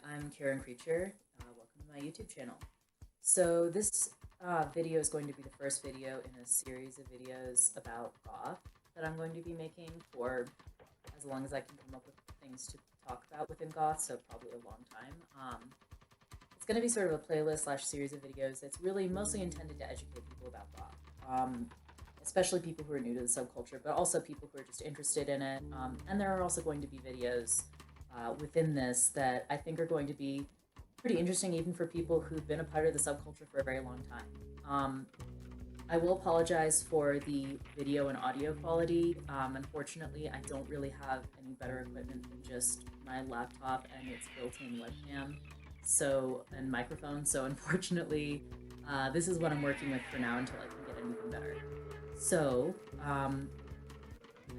I'm Karen Creature. Welcome to my YouTube channel. So this video is going to be the first video in a series of videos about Goth that I'm going to be making for as long as I can come up with things to talk about within Goth, so probably a long time. It's going to be sort of a playlist slash series of videos that's really mostly intended to educate people about Goth, especially people who are new to the subculture, but also people who are just interested in it. And there are also going to be videos within this that I think are going to be pretty interesting even for people who've been a part of the subculture for a very long time. I will apologize for the video and audio quality. Unfortunately, I don't really have any better equipment than just my laptop and its built-in webcam and microphone, so unfortunately this is what I'm working with for now until I can get anything better. So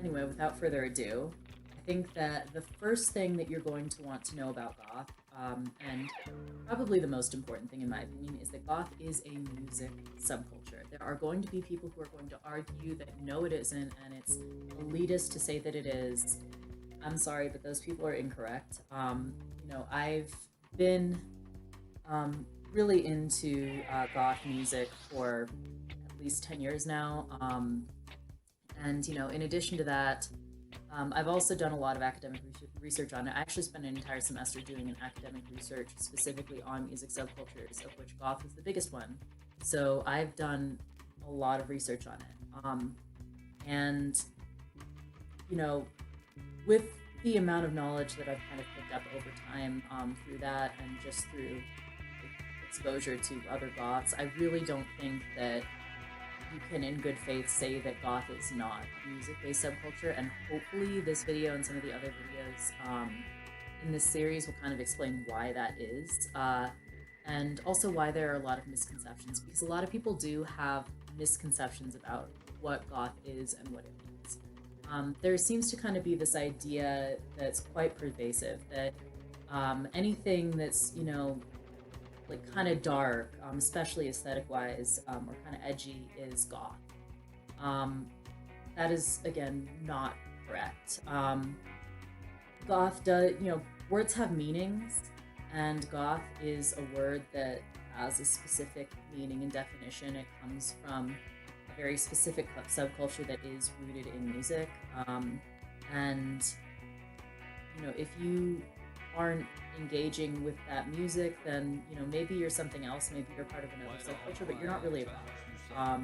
anyway, without further ado, I think that the first thing that you're going to want to know about Goth, and probably the most important thing in my opinion, is that Goth is a music subculture. There are going to be people who are going to argue that no it isn't, and it's elitist to say that it is. I'm sorry, but those people are incorrect. I've been really into Goth music for at least 10 years now, and in addition to that, I've also done a lot of academic research on it. I actually spent an entire semester doing an academic research specifically on music subcultures, of which Goth is the biggest one. So I've done a lot of research on it. With the amount of knowledge that I've kind of picked up over time through that and just through exposure to other Goths, I really don't think that you can in good faith say that Goth is not a music-based subculture, and hopefully this video and some of the other videos in this series will kind of explain why that is, and also why there are a lot of misconceptions, because a lot of people do have misconceptions about what Goth is and what it means. There seems to kind of be this idea that's quite pervasive that anything that's, like kind of dark, especially aesthetic-wise, or kind of edgy, is Goth. That is, again, not correct. Goth does, words have meanings, and Goth is a word that has a specific meaning and definition. It comes from a very specific subculture that is rooted in music. If you aren't engaging with that music, then maybe you're something else. Maybe you're part of another subculture, but you're not really a Goth.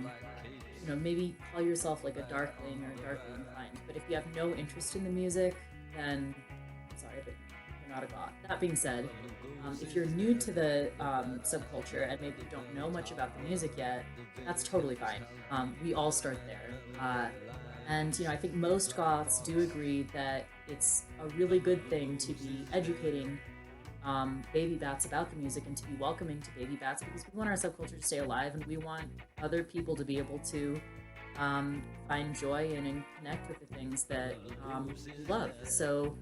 Maybe call yourself like a darkling or darkly inclined. But if you have no interest in the music, then sorry, but you're not a Goth. That being said, if you're new to the subculture and maybe don't know much about the music yet, that's totally fine. We all start there. I think most Goths do agree that it's a really good thing to be educating baby bats about the music and to be welcoming to baby bats, because we want our subculture to stay alive and we want other people to be able to find joy and connect with the things that we love. So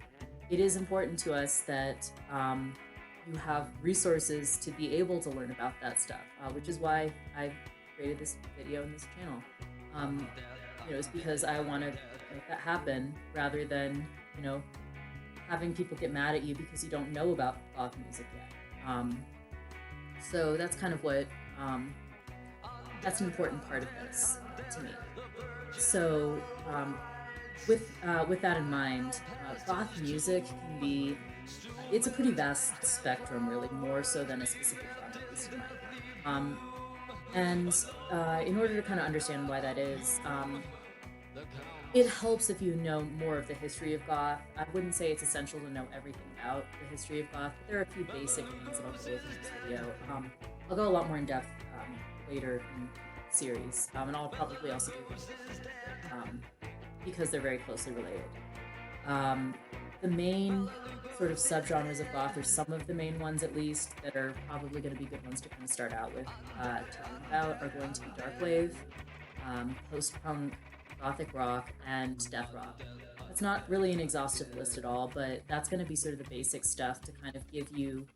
it is important to us that you have resources to be able to learn about that stuff, which is why I created this video and this channel. It's because I want to make that happen rather than, having people get mad at you because you don't know about Goth music yet. So that's kind of what, that's an important part of this to me. So with that in mind, Goth music can be, it's a pretty vast spectrum, really, more so than a specific genre, at least in my opinion. In order to kind of understand why that is, it helps if you know more of the history of Goth. I wouldn't say it's essential to know everything about the history of Goth, but there are a few basic things that I'll go over in this video. I'll go a lot more in depth later in the series, and I'll probably also do this because they're very closely related. The main sort of subgenres of Goth, or some of the main ones at least, that are probably going to be good ones to kind of start out with talking about are going to be darkwave, post-punk, gothic rock, and death rock. It's not really an exhaustive list at all, but that's going to be sort of the basic stuff to kind of give you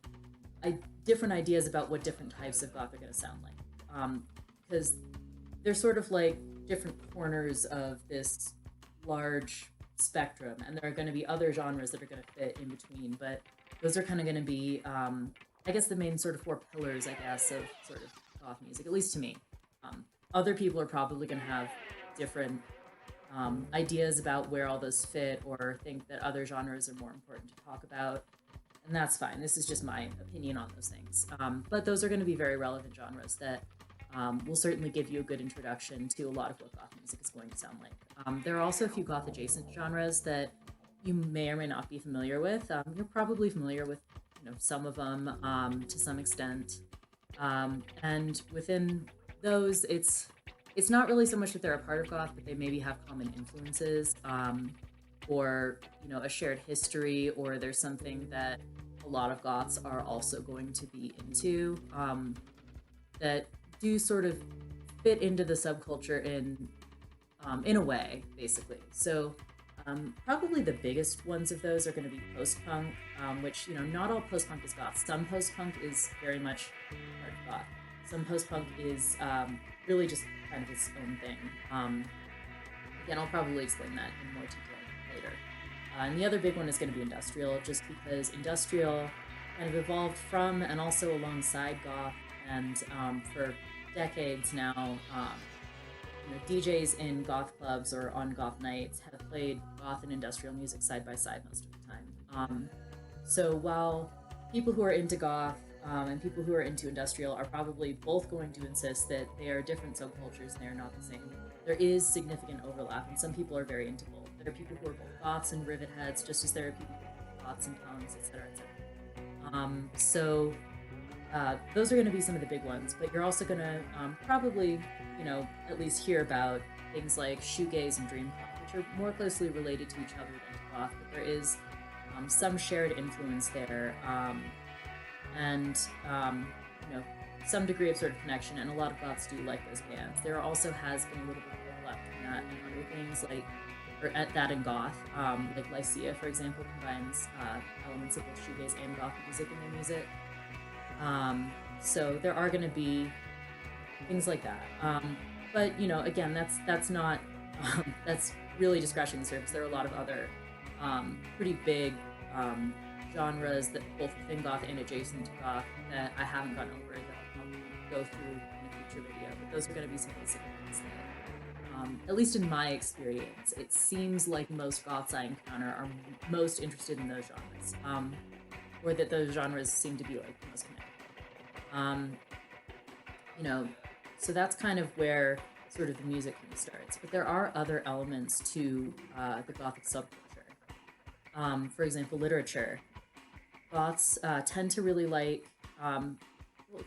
different ideas about what different types of goth are going to sound like. Because they're sort of like different corners of this large spectrum, and there are going to be other genres that are going to fit in between, but those are kind of going to be, I guess, the main sort of four pillars, I guess, of sort of goth music, at least to me. Other people are probably going to have different ideas about where all those fit, or think that other genres are more important to talk about. And that's fine. This is just my opinion on those things. But those are going to be very relevant genres that will certainly give you a good introduction to a lot of what goth music is going to sound like. There are also a few goth adjacent genres that you may or may not be familiar with. You're probably familiar with, some of them to some extent. And within those, it's not really so much that they're a part of goth, but they maybe have common influences, or a shared history, or there's something that a lot of goths are also going to be into, that do sort of fit into the subculture in a way, basically. So probably the biggest ones of those are going to be post-punk, which, not all post-punk is goth. Some post-punk is very much part of goth. Some post-punk is really just kind of its own thing. Again, I'll probably explain that in more detail later. And the other big one is going to be industrial, just because industrial kind of evolved from and also alongside goth, and for decades now, DJs in goth clubs or on goth nights have played goth and industrial music side by side most of the time. So while people who are into goth and people who are into industrial are probably both going to insist that they are different subcultures and they are not the same, there is significant overlap, and some people are very into both. There are people who are both goths and rivet heads, just as there are people who are goths and punks, etc., etc. So those are going to be some of the big ones, but you're also going to probably, at least hear about things like shoegaze and dream pop, which are more closely related to each other than to goth, but there is some shared influence there, and some degree of sort of connection, and a lot of goths do like those bands. There also has been a little bit of overlap between that and other things, or at that and goth, like Lycia, for example, combines elements of both shoegaze and goth music in their music. So there are going to be things like that. But again, that's not that's really just scratching the surface. There are a lot of other pretty big genres that both within goth and adjacent to goth that I haven't gone over, that I'll go through in a future video. But those are going to be some basic things that, at least in my experience, it seems like most goths I encounter are most interested in those genres, or that those genres seem to be like the most connected. So that's kind of where sort of the music kind of starts. But there are other elements to the Gothic subculture. For example, literature. Goths tend to really like kind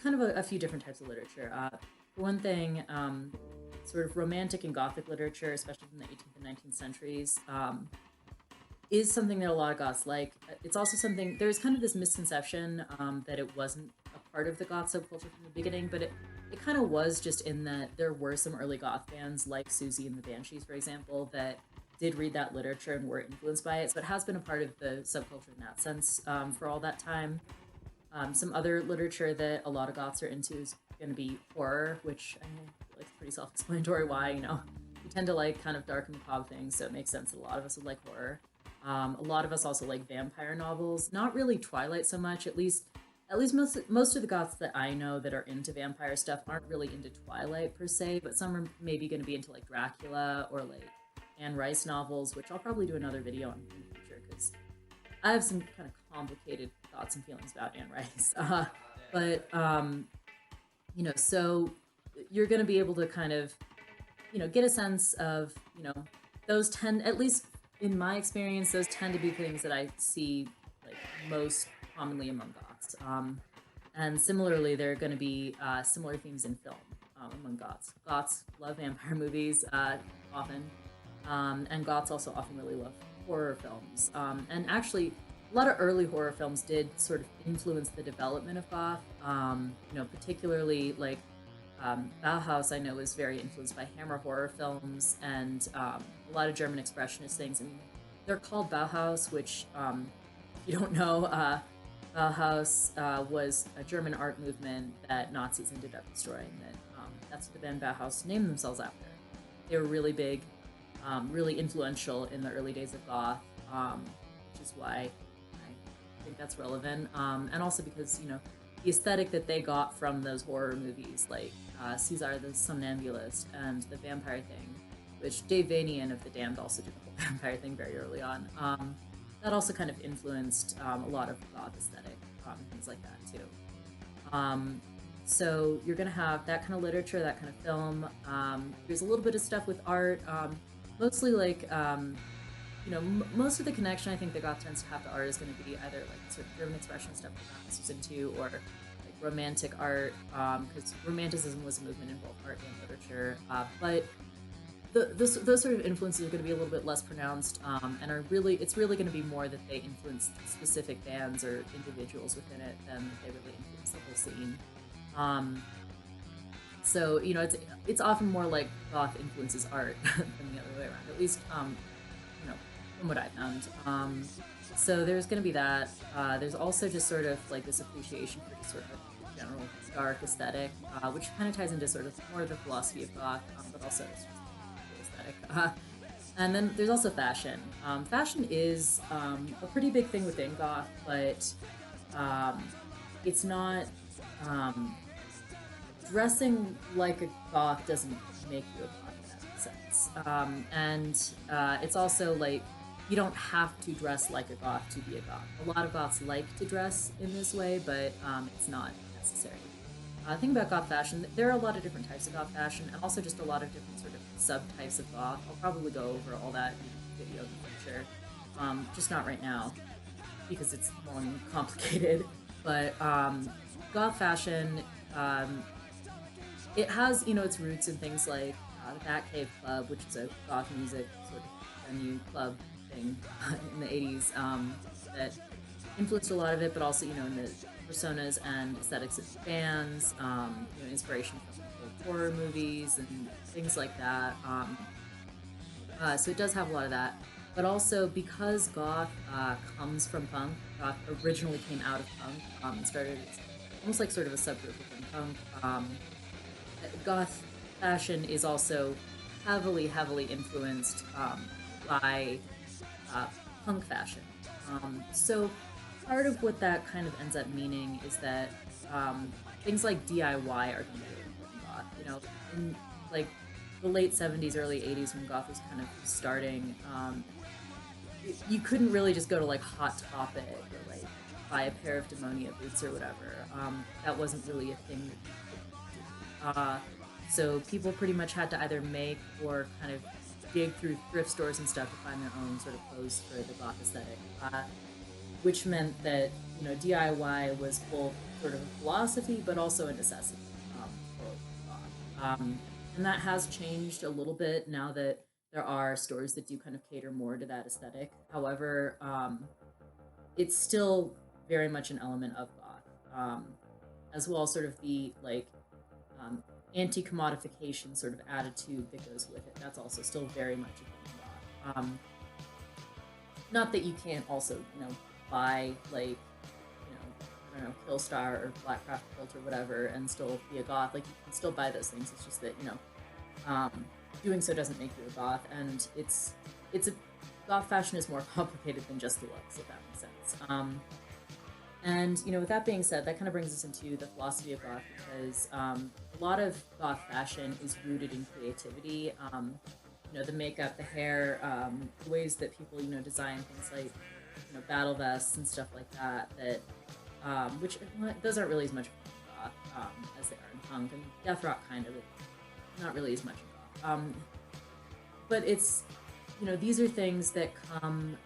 of a few different types of literature. For one thing, sort of romantic and Gothic literature, especially from the 18th and 19th centuries, is something that a lot of goths like. It's also something, there's kind of this misconception that it wasn't a part of the goth subculture from the beginning, but it kind of was, just in that there were some early goth bands like Susie and the Banshees, for example, that did read that literature and were influenced by it. So it has been a part of the subculture in that sense for all that time. Some other literature that a lot of goths are into is going to be horror, which I mean, like, pretty self-explanatory why, we tend to like kind of dark and macabre things, so it makes sense that a lot of us would like horror. A lot of us also like vampire novels, not really Twilight so much, at least most of the goths that I know that are into vampire stuff aren't really into Twilight per se, but some are maybe going to be into like Dracula or like Anne Rice novels, which I'll probably do another video on in the future, because I have some kind of complicated thoughts and feelings about Anne Rice. So you're going to be able to kind of, get a sense of, those tend, at least in my experience, those tend to be things that I see like most commonly among goths. And similarly, there are going to be similar themes in film among goths. Goths love vampire movies often, and goths also often really love horror films. And actually, a lot of early horror films did sort of influence the development of goth. Particularly like Bauhaus, I know, was very influenced by Hammer horror films, and a lot of German expressionist things. I mean, they're called Bauhaus, which, if you don't know, Bauhaus was a German art movement that Nazis ended up destroying. That's what the band Bauhaus named themselves after. They were really big, really influential in the early days of goth, which is why I think that's relevant. And also because, the aesthetic that they got from those horror movies, like Caesar the Somnambulist and The Vampire Thing, which Dave Vanian of The Damned also did the whole vampire thing very early on. That also kind of influenced a lot of goth aesthetic, things like that too. So you're gonna have that kind of literature, that kind of film. There's a little bit of stuff with art, mostly like most of the connection I think that goth tends to have to art is going to be either like sort of German expression stuff that goth was into, or like romantic art, because romanticism was a movement in both art and literature. But those sort of influences are going to be a little bit less pronounced, and it's really going to be more that they influence specific bands or individuals within it than they really influence the whole scene. So it's often more like goth influences art than the other way around, at least from what I found. So there's going to be that. There's also just sort of like this appreciation for just sort of a general dark aesthetic, which kind of ties into sort of more of the philosophy of goth, but also it's just aesthetic. And then there's also fashion. Fashion is a pretty big thing within goth, but it's not. Dressing like a goth doesn't make you a goth in that sense. And it's also like you don't have to dress like a goth to be a goth. A lot of goths like to dress in this way, but it's not necessary. Think about goth fashion. There are a lot of different types of goth fashion, and also just a lot of different sort of subtypes of goth. I'll probably go over all that in video in the future. Just not right now, because it's long and complicated. But goth fashion, it has, its roots in things like the Batcave Club, which is a goth music sort of venue club thing in the 80s that influenced a lot of it, but also, in the personas and aesthetics of bands, inspiration from old horror movies and things like that. So it does have a lot of that. But also, because goth comes from punk, goth originally came out of punk and started as almost like sort of a subgroup within punk. Goth fashion is also heavily influenced by punk fashion. So part of what that kind of ends up meaning is that things like DIY are going to be really important in goth. In like the late 70s, early 80s, when goth was kind of starting, you couldn't really just go to like Hot Topic or like buy a pair of Demonia boots or whatever. That wasn't really a thing that you could do. So people pretty much had to either make or kind of dig through thrift stores and stuff to find their own sort of clothes for the goth aesthetic, which meant that DIY was both sort of a philosophy but also a necessity for goth. And that has changed a little bit now that there are stores that do kind of cater more to that aesthetic. However, it's still very much an element of goth, as well as sort of the like anti-commodification sort of attitude that goes with it. That's also still very much a thing of goth. Not that you can't also buy like I don't know, Killstar or Blackcraft Cult or whatever and still be a goth. Like you can still buy those things. It's just that doing so doesn't make you a goth, and it's a goth fashion is more complicated than just the looks, if that makes sense. And with that being said, that kind of brings us into the philosophy of goth, because a lot of goth fashion is rooted in creativity. The makeup, the hair, the ways that people design things like battle vests and stuff like that. Which those aren't really as much goth as they are in punk, and death rock kind of, not really as much in goth. But it's these are things that come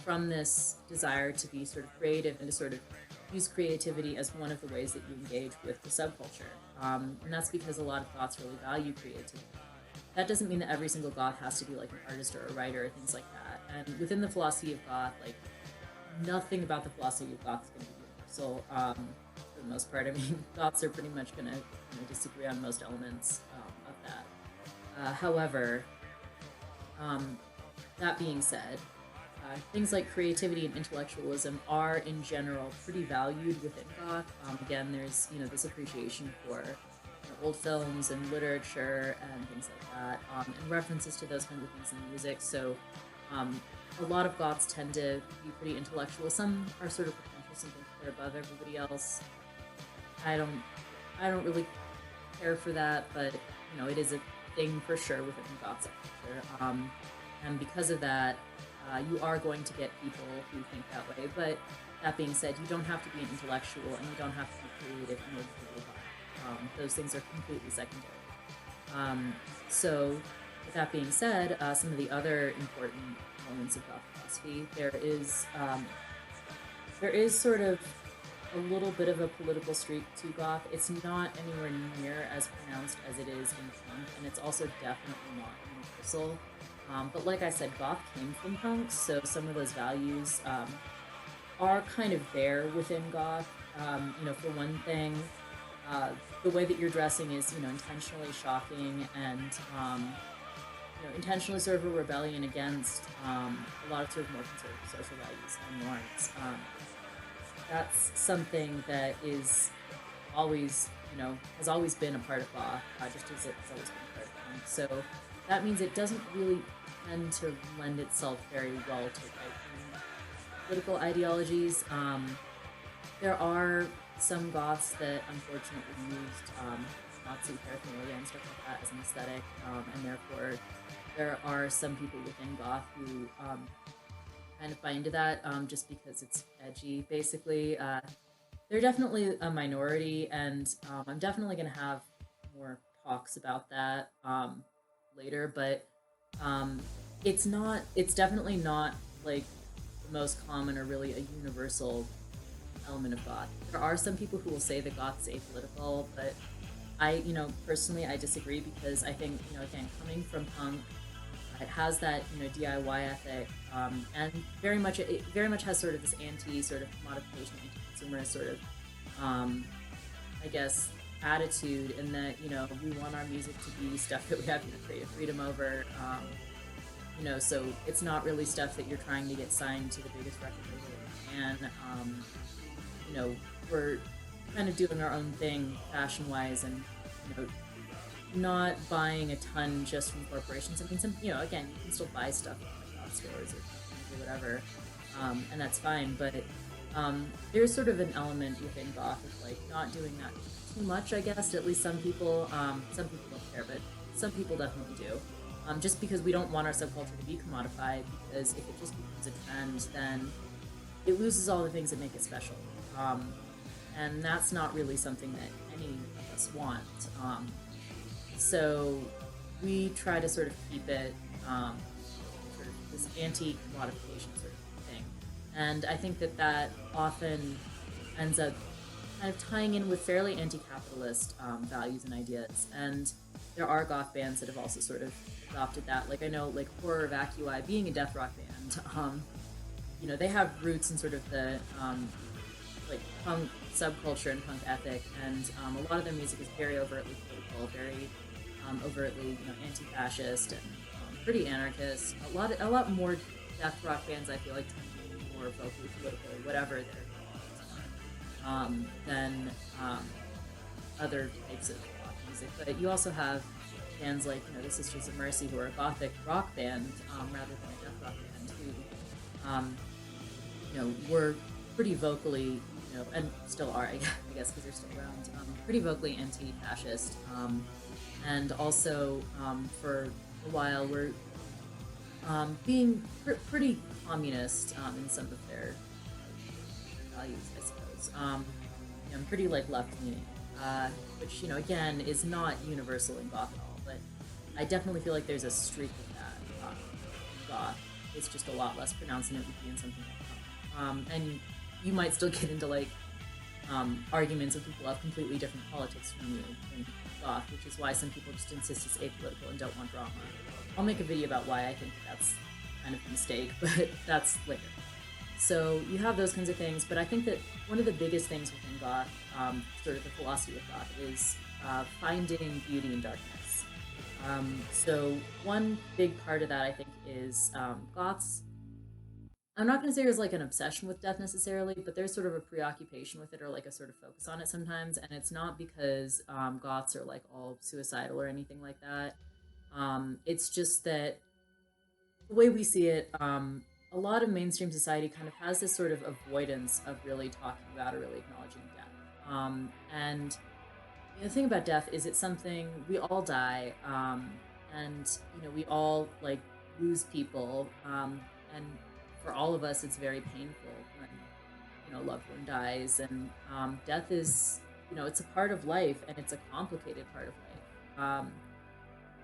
from this desire to be sort of creative and to sort of use creativity as one of the ways that you engage with the subculture. And that's because a lot of goths really value creativity. That doesn't mean that every single goth has to be like an artist or a writer or things like that. And within the philosophy of goth, like nothing about the philosophy of goth is going to be universal for the most part. I mean, goths are pretty much going to disagree on most elements of that. However, that being said, things like creativity and intellectualism are, in general, pretty valued within goth. Again, there's this appreciation for old films and literature and things like that, and references to those kinds of things in music. So a lot of goths tend to be pretty intellectual. Some are sort of pretentious and think they're above everybody else. I don't I don't really care for that, but it is a thing for sure within the goth culture. And because of that, you are going to get people who think that way. But that being said, you don't have to be an intellectual and you don't have to be creative in order to be goth. Those things are completely secondary. So, with that being said, some of the other important elements of goth philosophy, there is sort of a little bit of a political streak to goth. It's not anywhere near as pronounced as it is in punk, and it's also definitely not universal. But like I said, goth came from punk, so some of those values are kind of there within goth. For one thing, the way that you're dressing is, intentionally shocking and, intentionally sort of a rebellion against a lot of sort of more conservative social values and norms. That's something that is always, has always been a part of goth, just as it's always been a part of punk. So that means it doesn't really tend to lend itself very well to right-wing political ideologies. There are some goths that unfortunately used Nazi paraphernalia and stuff like that as an aesthetic, and therefore there are some people within goth who kind of buy into that just because it's edgy, basically. They're definitely a minority, and I'm definitely going to have more talks about that later, but it's definitely not like the most common or really a universal element of goth. There are some people who will say that goth is apolitical, but personally, I disagree because I think, again, coming from punk, it has that, DIY ethic, and it very much has sort of this sort of commodification, anti-consumerist sort of, I guess, attitude in that, we want our music to be stuff that we have, creative freedom over, so it's not really stuff that you're trying to get signed to the biggest record label, and, we're kind of doing our own thing fashion-wise and, not buying a ton just from corporations. I mean, again, you can still buy stuff from like stores or whatever, and that's fine, but there's sort of an element within goth of like not doing that too much, I guess. At least some people don't care, but some people definitely do. Just because we don't want our subculture to be commodified, because if it just becomes a trend, then it loses all the things that make it special. And that's not really something that any of us want. So we try to sort of keep it sort of this anti-commodification sort of thing. And I think that often ends up kind of tying in with fairly anti-capitalist values and ideas. And there are goth bands that have also sort of adopted that. Like I know, like Horror Vacui, being a death rock band, they have roots in sort of the like punk subculture and punk ethic, and a lot of their music is very overtly political, very overtly anti-fascist and pretty anarchist. A lot more death rock bands I feel like tend to be more vocally political, whatever their than other types of rock music. But you also have bands like the Sisters of Mercy, who are a gothic rock band rather than a death rock band, who were pretty vocally, and still are, I guess, because they're still around, pretty vocally anti-fascist, and also for a while were being pretty communist in some of their values, I suppose. Pretty like left-leaning, which again is not universal in goth at all, but I definitely feel like there's a streak of that in goth. It's just a lot less pronounced than it would be in something like punk. And you might still get into like arguments with people who have completely different politics from you in goth, which is why some people just insist it's apolitical and don't want drama. I'll make a video about why I think that's kind of a mistake, but that's later. So you have those kinds of things, but I think that one of the biggest things within goth, sort of the philosophy of goth, is finding beauty in darkness. So one big part of that, I think, is goths. I'm not going to say there's like an obsession with death necessarily, but there's sort of a preoccupation with it, or like a sort of focus on it sometimes. And it's not because goths are like all suicidal or anything like that. It's just that the way we see it, a a lot of mainstream society kind of has this sort of avoidance of really talking about or really acknowledging death. And the thing about death is it's something we all die, and we all like lose people, and for all of us, it's very painful when a loved one dies, and death is it's a part of life, and it's a complicated part of life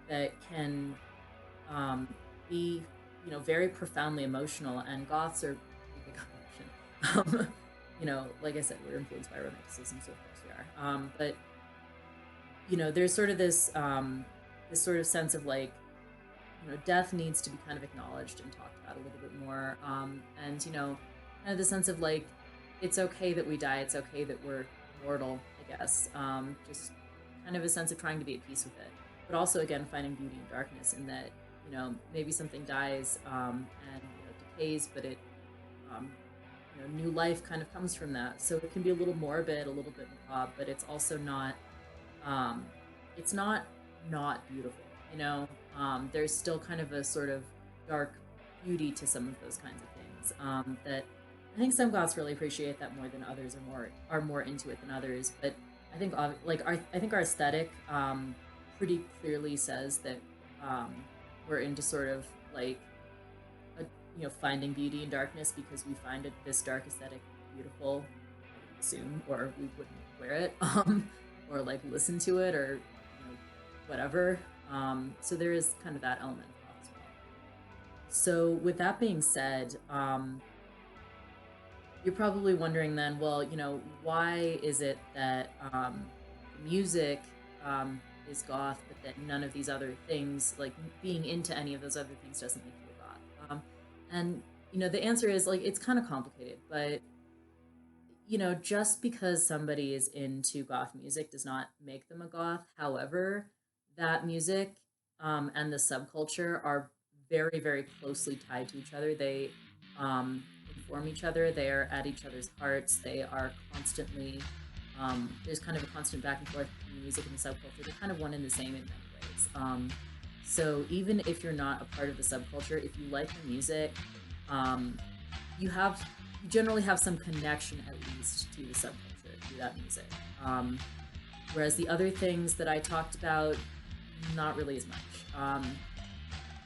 that can um, be very profoundly emotional, and goths are a big emotion. Like I said, we're influenced by romanticism, so of course we are. But there's sort of this sort of sense of like death needs to be kind of acknowledged and talked about a little bit more, and kind of the sense of like it's okay that we die, it's okay that we're mortal, I guess. Just kind of a sense of trying to be at peace with it, but also again finding beauty in darkness, in that maybe something dies, and decays, but it new life kind of comes from that. So it can be a little morbid, a little bit macabre, but it's also not um, it's not beautiful. There's still kind of a sort of dark beauty to some of those kinds of things, that I think some goths really appreciate that more than others, are more into it than others. But I think I think our aesthetic pretty clearly says that um, we're into sort of like a, finding beauty in darkness, because we find this dark aesthetic beautiful, I would assume, or we wouldn't wear it, or like listen to it, or whatever. So there is kind of that element of goth as well. So with that being said, you're probably wondering then, well, why is it that music is goth, but that none of these other things, like being into any of those other things, doesn't make you a goth? And the answer is like it's kind of complicated, but just because somebody is into goth music does not make them a goth. However, that music and the subculture are very, very closely tied to each other. They inform each other. They are at each other's hearts. They are constantly, there's kind of a constant back and forth between the music and the subculture. They're kind of one and the same in many ways. So even if you're not a part of the subculture, if you like the music, um, you generally have some connection, at least, to the subculture through that music. Whereas the other things that I talked about, not really as much.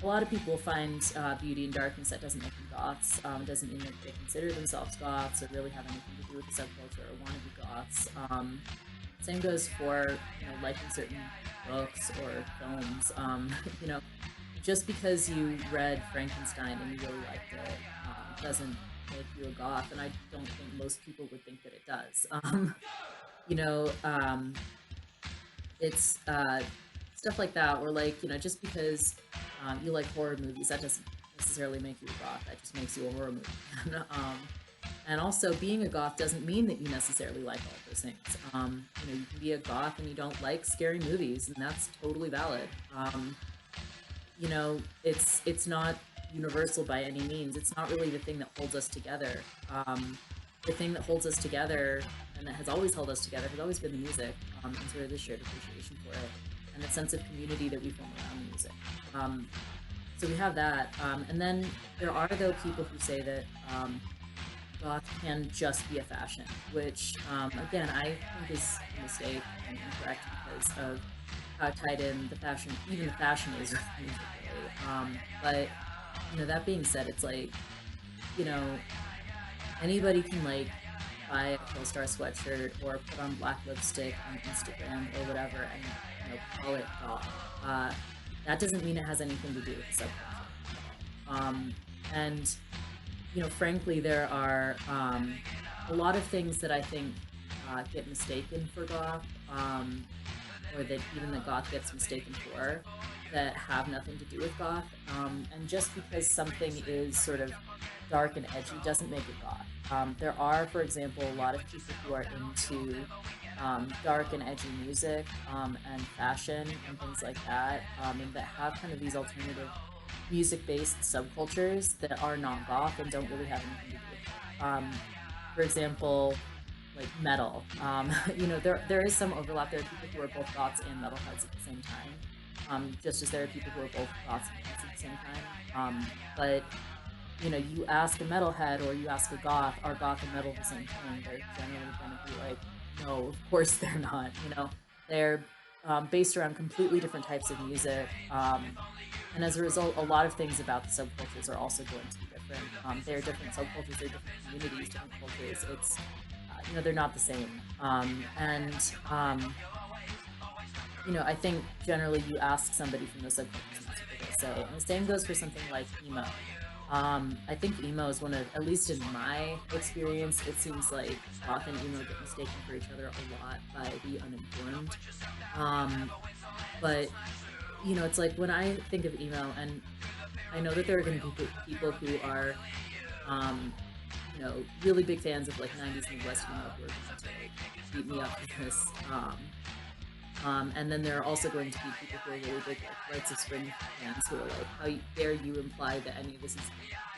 A lot of people find beauty in darkness. That doesn't make them goths. Doesn't mean that they consider themselves goths or really have anything to do with the subculture or want to be goths. Same goes for liking certain books or films. Just because you read Frankenstein and you really liked it doesn't make you a goth, and I don't think most people would think that it does. You know, it's stuff like that, or like just because you like horror movies, that doesn't necessarily make you a goth. That just makes you a horror movie. And also, being a goth doesn't mean that you necessarily like all those things. You can be a goth and you don't like scary movies, and that's totally valid. It's not universal by any means. It's not really the thing that holds us together. The thing that holds us together, and that has always held us together, has always been the music, and sort of the shared appreciation for it, and the sense of community that we form around the music. So we have that, and then there are though people who say that goth can just be a fashion, which again I think is a mistake and incorrect because of how tied in the fashion, even the fashion is with music, really. But that being said, it's like anybody can like buy a Killstar sweatshirt or put on black lipstick on Instagram or whatever and call it goth. That doesn't mean it has anything to do with the subculture. And frankly, there are a lot of things that I think get mistaken for goth, or that even the goth gets mistaken for, that have nothing to do with goth. And just because something is sort of dark and edgy doesn't make it goth. There are, for example, a lot of people who are into dark and edgy music and fashion and things like that, and that have kind of these alternative music-based subcultures that are not goth and don't really have anything to do with it. For example, like metal. There is some overlap. There are people who are both goths and metalheads at the same time, just as there are people who are both goths and metalheads at the same time. But you ask a metalhead or you ask a goth, are goth and metal the same thing? They're generally going to be like, no, of course they're not. They're based around completely different types of music. And as a result, a lot of things about the subcultures are also going to be different. They're different subcultures, they're different communities, different cultures. They're not the same. I think generally you ask somebody from those subcultures, and that's what they're going to say. And the same goes for something like emo. I think emo is one of, at least in my experience, it seems like goth and emo get mistaken for each other a lot by the uninformed. Um, but it's like when I think of emo, and I know that there are going to be people who are, um, really big fans of like 90s Midwest emo who are going to like, beat me up for this. And then there are also going to be people who are really big like Rites of Spring fans who are like, how dare you imply that any of this is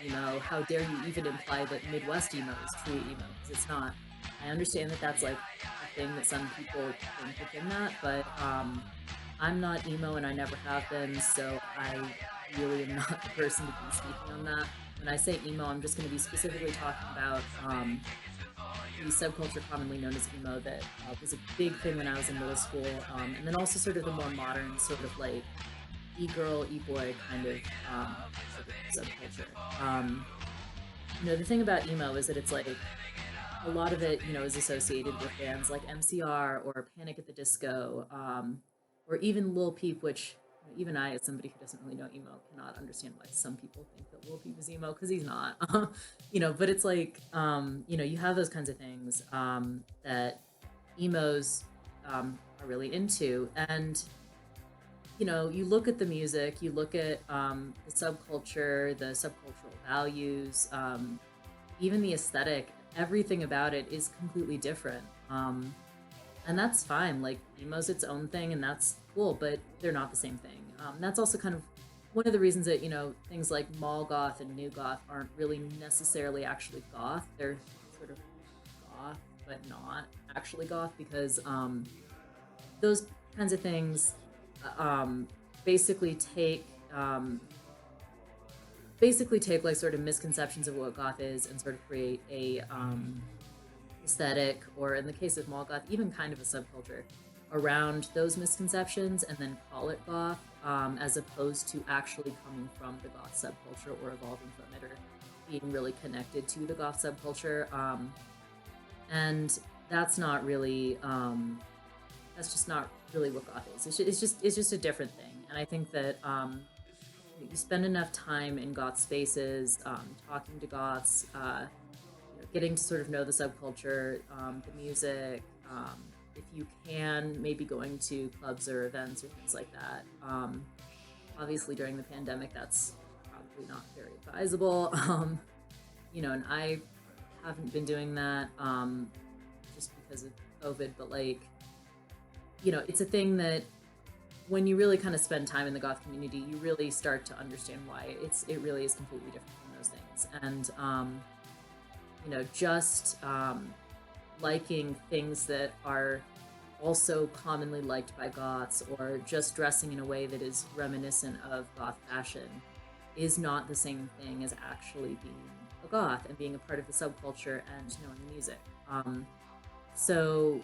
emo? How dare you even imply that Midwest emo is true emo? Because it's not. I understand that that's like a thing that some people think within that, but I'm not emo and I never have been, so I really am not the person to be speaking on that. When I say emo, I'm just going to be specifically talking about the subculture commonly known as emo that was a big thing when I was in middle school, and then also sort of the more modern sort of like e-girl, e-boy kind of sort of subculture. The thing about emo is that it's like a lot of it, is associated with bands like MCR or Panic at the Disco, or even Lil Peep, which even I, as somebody who doesn't really know emo, cannot understand why some people think that Lil Peep is emo because he's not. But it's like, you have those kinds of things that emos are really into, and you look at the music, you look at the subculture, the subcultural values, even the aesthetic, everything about it is completely different. And that's fine. Like, emo's its own thing, and that's cool, but they're not the same thing. That's also kind of one of the reasons that, things like mall goth and new goth aren't really necessarily actually goth. They're sort of goth, but not actually goth, because those kinds of things basically take like sort of misconceptions of what goth is and sort of create a aesthetic, or in the case of mall goth, even kind of a subculture around those misconceptions, and then call it goth, as opposed to actually coming from the goth subculture or evolving from it or being really connected to the goth subculture. And that's not really that's just not really what goth is. It's just a different thing. And I think that you spend enough time in goth spaces, talking to goths, getting to sort of know the subculture, the music, if you can, maybe going to clubs or events or things like that. Obviously, during the pandemic, that's probably not very advisable. And I haven't been doing that just because of COVID, but like, it's a thing that when you really kind of spend time in the goth community, you really start to understand why it really is completely different from those things. And just liking things that are also commonly liked by goths, or just dressing in a way that is reminiscent of goth fashion, is not the same thing as actually being a goth and being a part of the subculture and knowing the music. So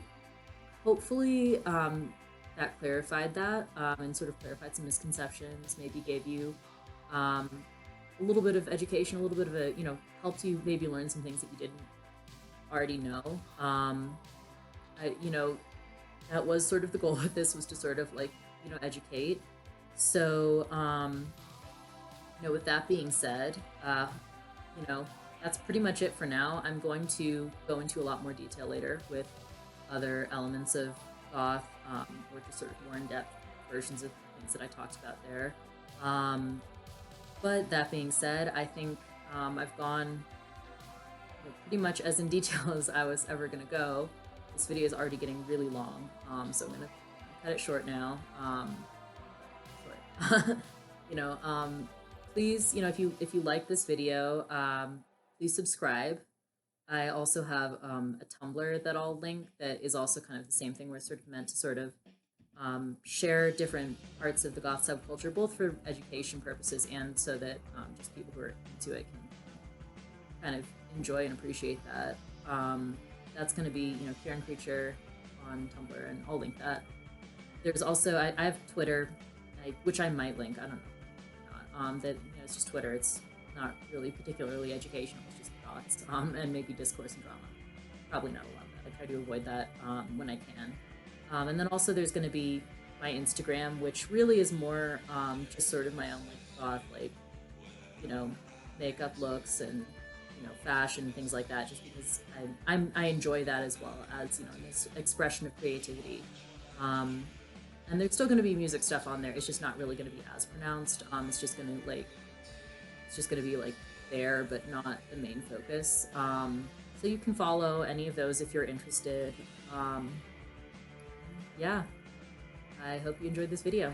hopefully that clarified that, and sort of clarified some misconceptions, maybe gave you a little bit of education, a little bit of helped you maybe learn some things that you didn't already know. That was sort of the goal with this, was to sort of like, educate. So, with that being said, that's pretty much it for now. I'm going to go into a lot more detail later with other elements of goth, or just sort of more in-depth versions of things that I talked about there. But that being said, I think I've gone pretty much as in detail as I was ever going to go. This video is already getting really long, so I'm going to cut it short now. Please, if you like this video, please subscribe. I also have a Tumblr that I'll link that is also kind of the same thing, where it's sort of meant to sort of share different parts of the goth subculture, both for education purposes and so that just people who are into it can kind of enjoy and appreciate that. That's going to be, Kieran Creature on Tumblr, and I'll link that. There's also, I have Twitter, which I might link, I don't know, that, it's just Twitter. It's not really particularly educational, it's just thoughts, and maybe discourse and drama. Probably not a lot of that. I try to avoid that when I can. And then also there's going to be my Instagram, which really is more just sort of my own goth, makeup looks and fashion and things like that. Just because I enjoy that as well as this expression of creativity. And there's still going to be music stuff on there. It's just not really going to be as pronounced. It's just going to be there, but not the main focus. So you can follow any of those if you're interested. Yeah, I hope you enjoyed this video.